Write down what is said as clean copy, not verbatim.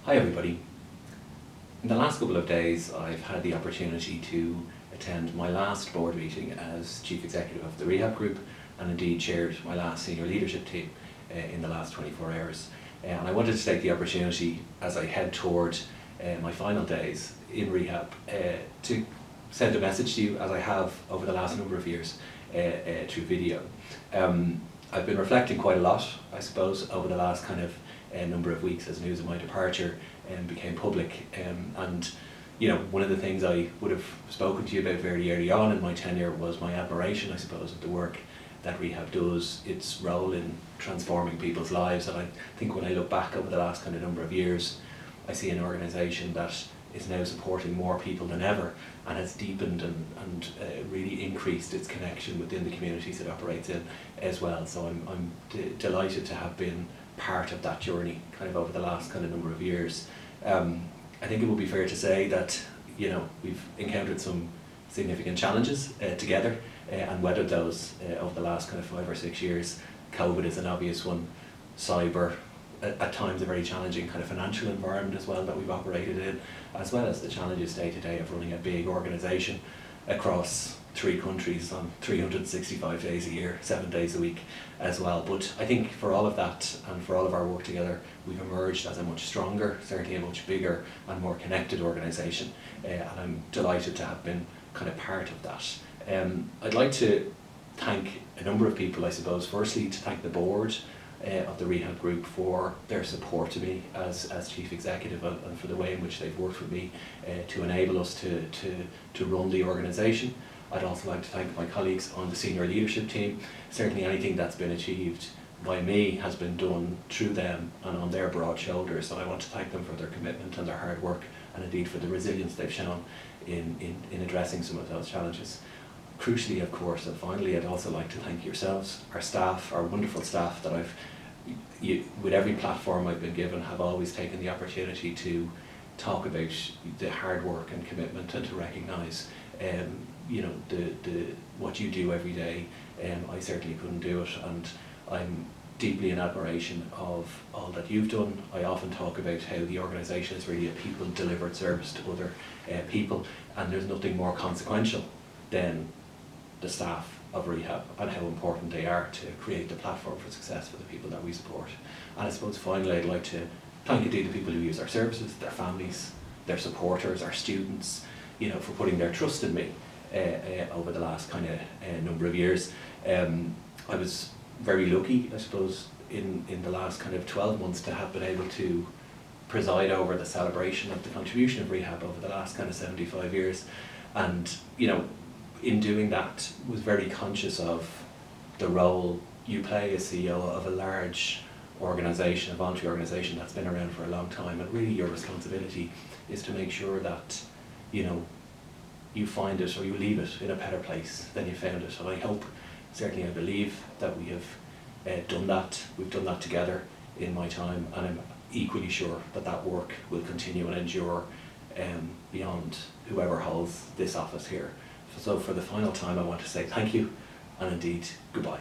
Hi everybody. In the last couple of days I've had the opportunity to attend my last board meeting as Chief Executive of the Rehab Group, and indeed chaired my last senior leadership team in the last 24 hours. And I wanted to take the opportunity as I head toward my final days in rehab to send a message to you, as I have over the last number of years through video. I've been reflecting quite a lot, I suppose, over the last kind of number of weeks as news of my departure became public. And you know, one of the things I would have spoken to you about very early on in my tenure was my admiration, I suppose, of the work that rehab does, its role in transforming people's lives. And I think when I look back over the last kind of number of years, I see an organisation that is now supporting more people than ever and has deepened and really increased its connection within the communities it operates in as well. So I'm delighted to have been part of that journey kind of over the last kind of number of years. I think it would be fair to say that, you know, we've encountered some significant challenges together and weathered those over the last kind of 5 or 6 years. COVID is an obvious one. Cyber, at times a very challenging kind of financial environment as well that we've operated in, as well as the challenges day to day of running a big organisation across 3 countries on 365 days a year, 7 days a week as well. But I think for all of that and for all of our work together, we've emerged as a much stronger, certainly a much bigger and more connected organisation, and I'm delighted to have been kind of part of that. I'd like to thank a number of people, I suppose. Firstly, to thank the board of the Rehab Group for their support to me as Chief Executive, and for the way in which they've worked with me to enable us to run the organisation. I'd also like to thank my colleagues on the senior leadership team. Certainly anything that's been achieved by me has been done through them and on their broad shoulders, and I want to thank them for their commitment and their hard work, and indeed for the resilience they've shown in addressing some of those challenges. Crucially, of course, and finally, I'd also like to thank yourselves, our staff, our wonderful staff that with every platform I've been given, have always taken the opportunity to talk about the hard work and commitment, and to recognise you know, what you do every day. I certainly couldn't do it, and I'm deeply in admiration of all that you've done. I often talk about how the organisation is really a people-delivered service to other people, and there's nothing more consequential than the staff of rehab and how important they are to create the platform for success for the people that we support. And I suppose finally I'd like to thank indeed the people who use our services, their families, their supporters, our students, you know, for putting their trust in me over the last kind of number of years. I was very lucky, I suppose, in the last kind of 12 months to have been able to preside over the celebration of the contribution of rehab over the last kind of 75 years. And, you know, in doing that, was very conscious of the role you play as CEO of a large organisation, a voluntary organisation that's been around for a long time, and really your responsibility is to make sure that, you know, you find it or you leave it in a better place than you found it. And I hope, certainly I believe, that we have done that. We've done that together in my time, and I'm equally sure that that work will continue and endure beyond whoever holds this office here. So for the final time, I want to say thank you, and indeed goodbye.